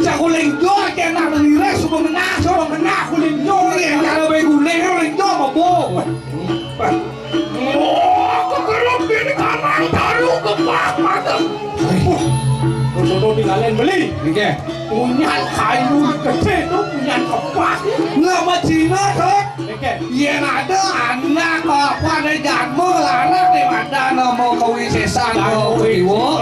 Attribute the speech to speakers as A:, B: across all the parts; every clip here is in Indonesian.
A: Sakuling jo kena menire suka menah kuling jo yang kalau beguling kuling jo bobo.
B: Oh, kekerap ini karang taruh ke pak mata.
A: Sono tinggalin beli. Oke. Punyan kayu gede tuh punyan kepak. Nggak macina tuh. Oke. Yang ada anak apa ada jamu anak di mana nama kawi sesan kau iwo.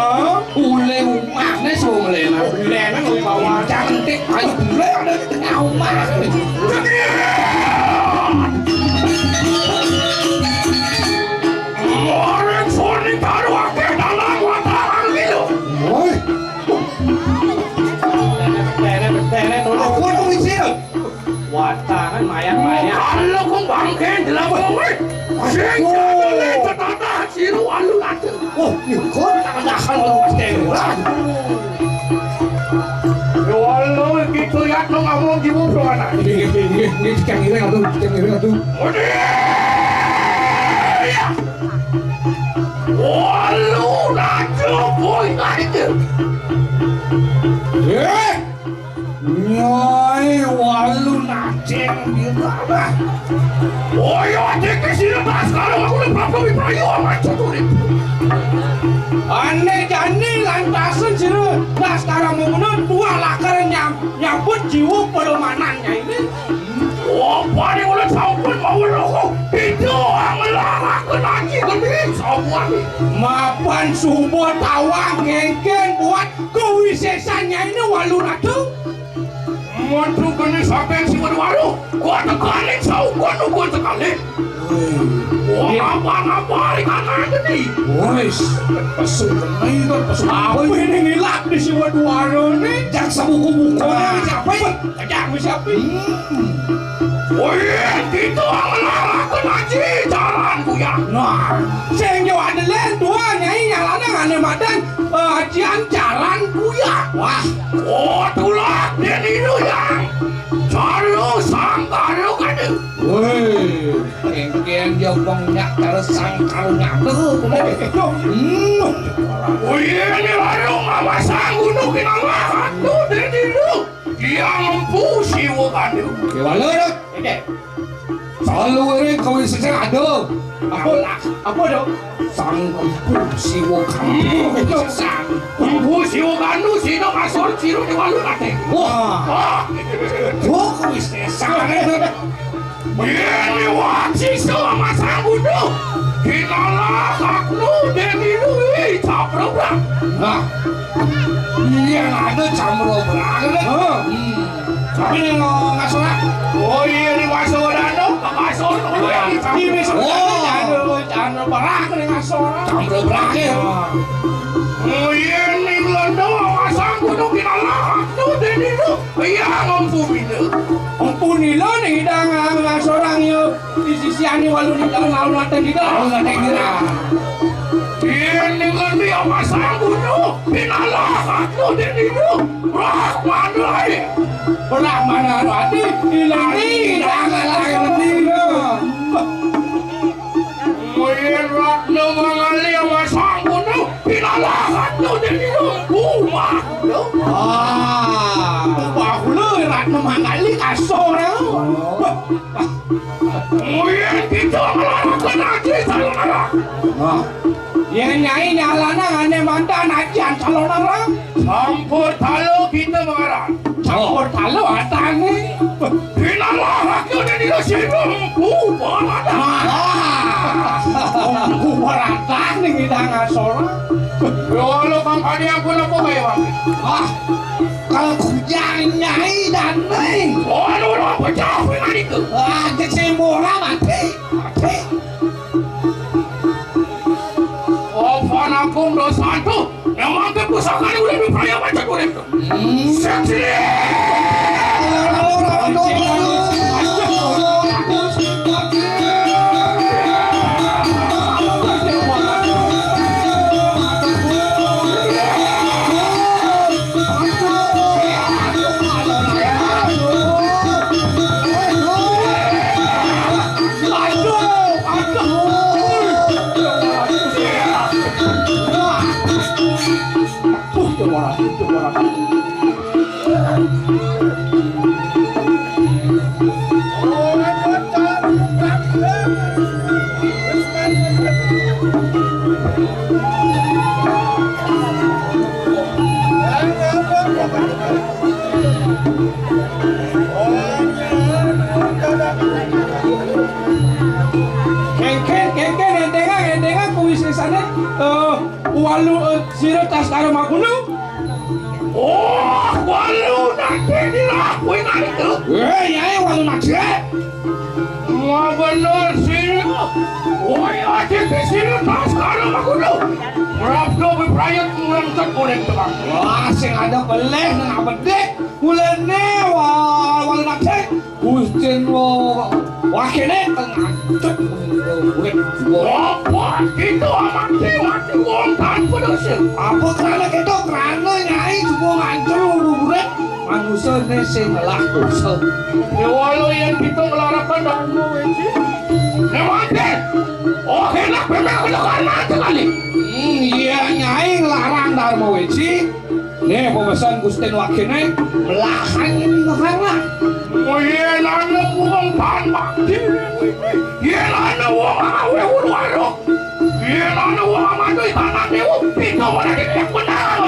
A: Ule umaknya semua lena. Lena nggak bawa cantik ayo ule ada di tengah umak.
B: Orang soalnya taruh ke dalam wataran gitu.
A: Woi. Aku tuh isi. Wataran mayang-mayang.
B: Kalau kau bangkit dalam bawah, sehingga tata siru alu nanti.
A: Oh, kau tak akan pasti.
B: Walau gitu ya, lo nggak mau gimana mana?
A: Ini cengireng atuh.
B: Walau nanti boy nanti.
A: Nyai walu naceng gitu apa?
B: Oh ya, cek sini tas kalau aku udah berapa berayu amat satu nih.
A: Aneh jani lantasan sih, nah sekarang mau menurut dua lakar nyambut jiwa permanannya ini.
B: Oh, paling udah sampun mau lo itu ngelarang lagi gede sampun.
A: Mapan subuh tawang ngengken buat kewisesannya ini walu natu.
B: Mantu kene sampai si baru, gua tekalin gua tekalin. Apa karena jadi.
A: Wes, pesu kenai kan pesu apa ini ngilap di si waduaro nih? Jak sabuku-buku siapa ya? Jak siapa?
B: Wih, gitu ngelarang lagi jalan ya.
A: Nah, sing yo ada len tua nyai nyalana ngane madan ajian jalan kuya. Wah,
B: oh tulak dia itu yang calo sangkaru kan.
A: woi, engken yo bongnya tersangkarunya tuh.
B: Wih, ini baru nggak sanggup nukin Allah tuh dia itu. Dia mempusi wakandu.
A: Gimana dok? Oke. Selalu ini kau sisa ada. Apa dok? Sanggup si wakandu.
B: Mempusi wakandu sih dok asal ciru di walu kate.
A: Wah. Wah, kau sisa ada.
B: Ini wajib sama sanggup tuh. Kinalah haknu demiru caprogram.
A: Nah, yang ada camro berang. Tapi ini nggak sholat.
B: Oh iya ini wasoda dong, wasod.
A: Ini sholat. Jangan berang ini nggak sholat. Camro berang ya.
B: Oh iya ini londo wasangku tuh kinalah haknu demiru. Iya ngompu bina.
A: Ampun nilo nih nggak seorang yo di sisi ani walu nih lalu nanti kita.
B: Ini kan dia wasangku tuh kinalah haknu demiru. Rahman rahim.
A: Rahman rahim. Ilahi rahim.
B: Mungkin waktu mengali wasangku tuh kinalah haknu demiru. Umah tuh.
A: Bahulu ratna mangali kasora.
B: Mungkin kita melarangkan aja calon arang.
A: Yang nyai nyalana ngane mantan ajian calon arang.
B: Campur talo kita mengarang.
A: Campur talo atane.
B: Kinalah haknu demiru sibuk barada.
A: Kubaratan nih kita ngasora.
B: Kalau kampanye aku nopo kayak wangi.
A: Kalau kujang nyai dan neng.
B: Waduh, apa jauh dengan itu?
A: Jadi murah mati.
B: Ovan aku dosa itu. Memang kepusakan udah dipercaya baca kulit tuh. Seksi.
A: Kentengan kuwisesane walu sira tas karo makunu.
B: Oh, walu nanti dilakuin itu.
A: Ya walu nanti.
B: Mau bener sih. Oh ya, jadi sini tas karo makunu. Rabdo berayat ngangkat boleh teman.
A: Wah, sing ada beleh nang abede. Kulene walu nanti. Gusten wah kene ngangkat.
B: Wah, itu mati wong tanpa dosa.
A: Apa karena kita karena nyai juga ngancur buburet manusia ini sing ngelak dosa.
B: Ya walau yang kita ngelarakan dan mau wajib. Ya mati. Oh enak memang kedekan mati kali.
A: Iya nyai ngelarang dharma weci. Nih pemesan Gusten wakene melahan ini ngelarang.
B: Oh iya nana wong tanpa. Iya nana wong awe urwaro. Iya nana wong amadoi tanah dewa. Itu mana kita benar.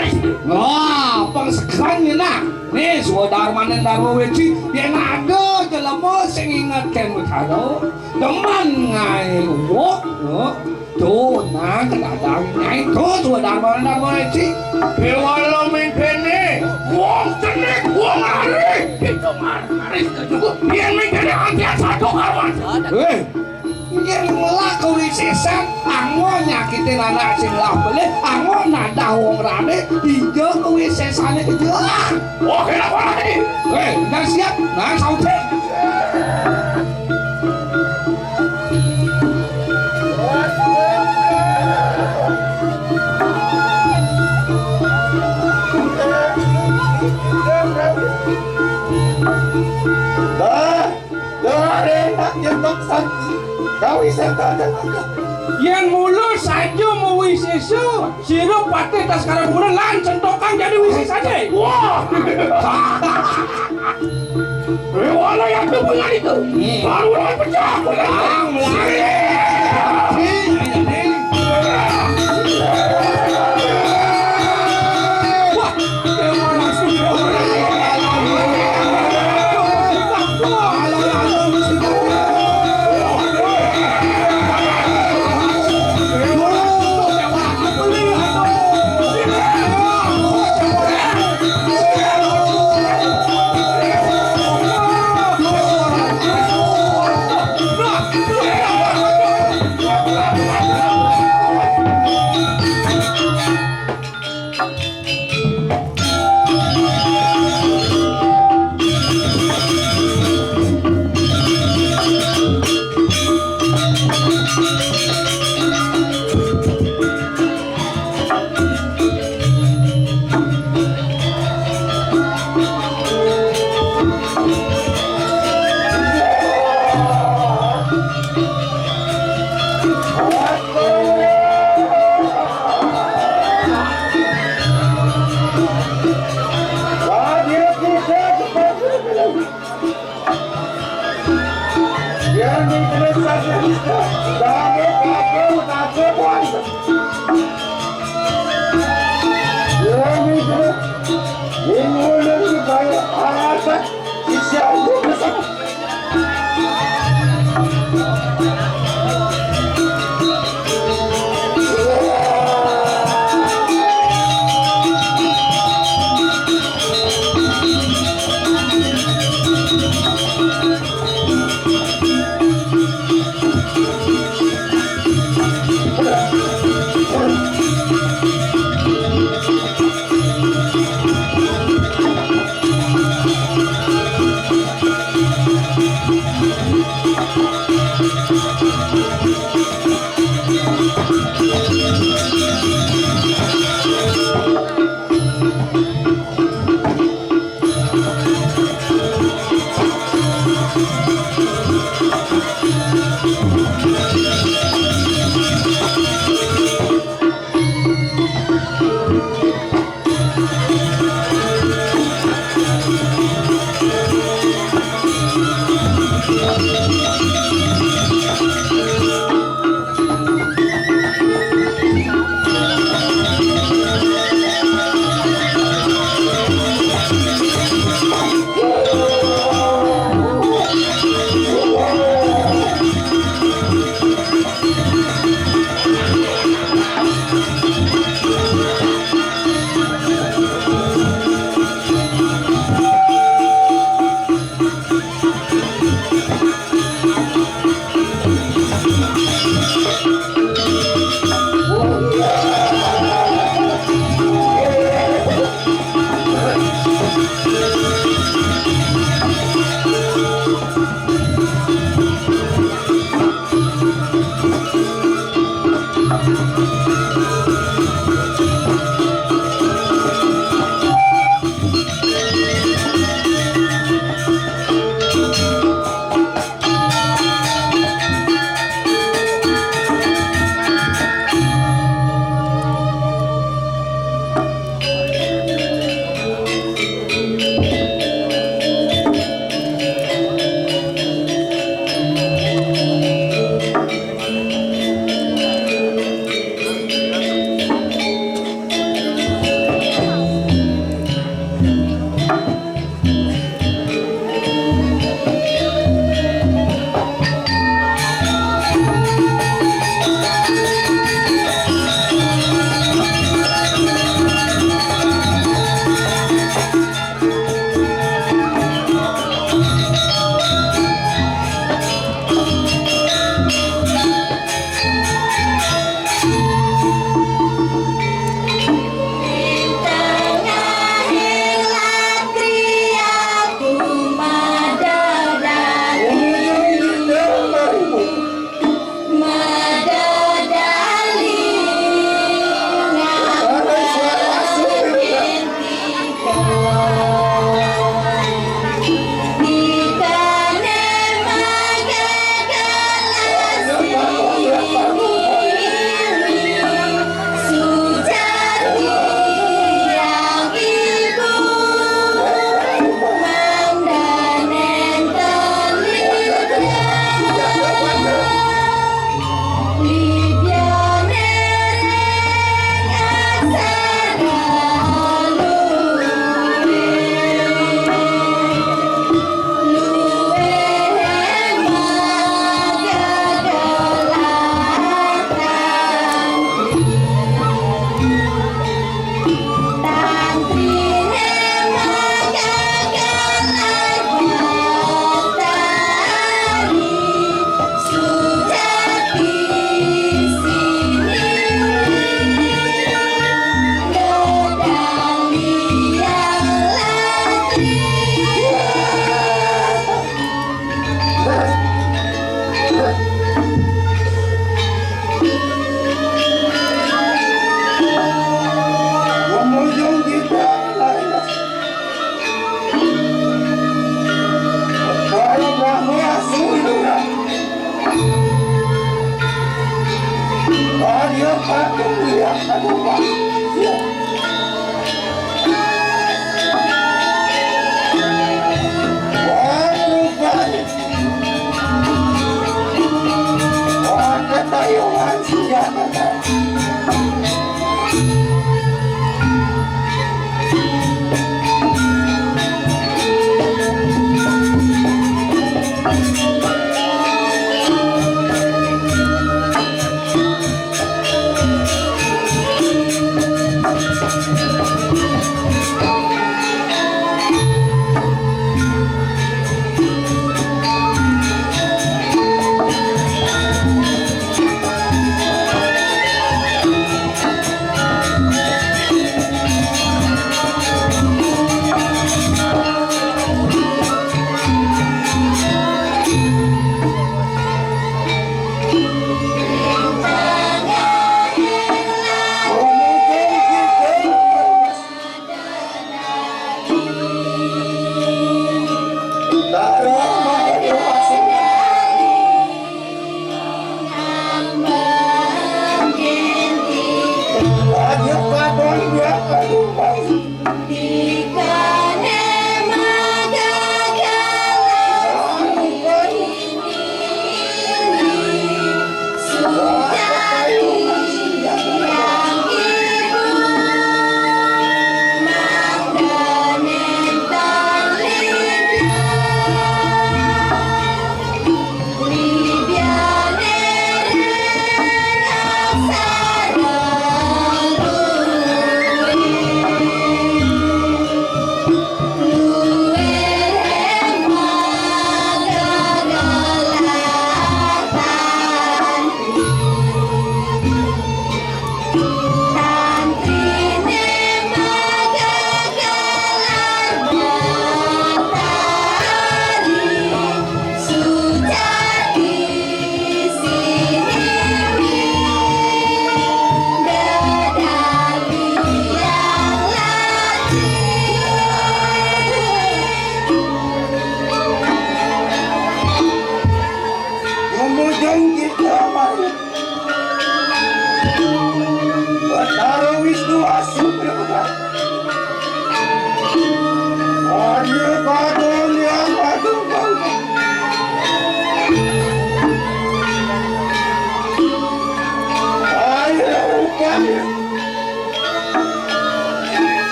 A: Wah, pengsekan na. Nih saudara manen dharma weci yang ada jelema sing ingatkan karo teman ngai wok. Tuh, nah, kadang nyai tuh saudara manen dharma weci.
B: Walau mingkene, wong cenik, wong hari. Itu hari juga. Dia mingkene antian satu kawan.
A: Yang melaku wisesan, anggo nyakitin anak sing labele, anggo nada wong rane, tiga kewisesane kejelang.
B: Oh, kenapa lagi?
A: Udah siap, nah sautin. Yang mulus saja mau wisesu, sirup pati tas sekarang bulan lan centokan jadi wisesane.
B: Wah, walau yang kepungan itu, baru mulai pecah.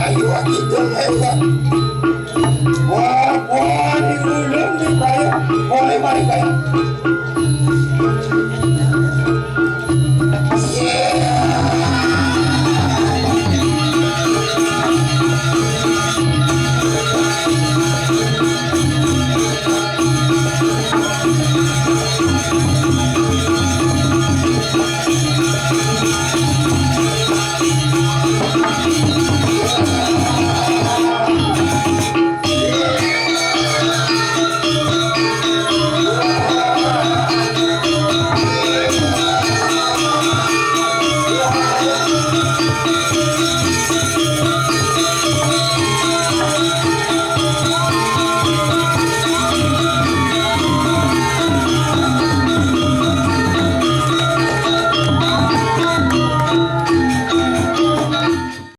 C: Ayo, kita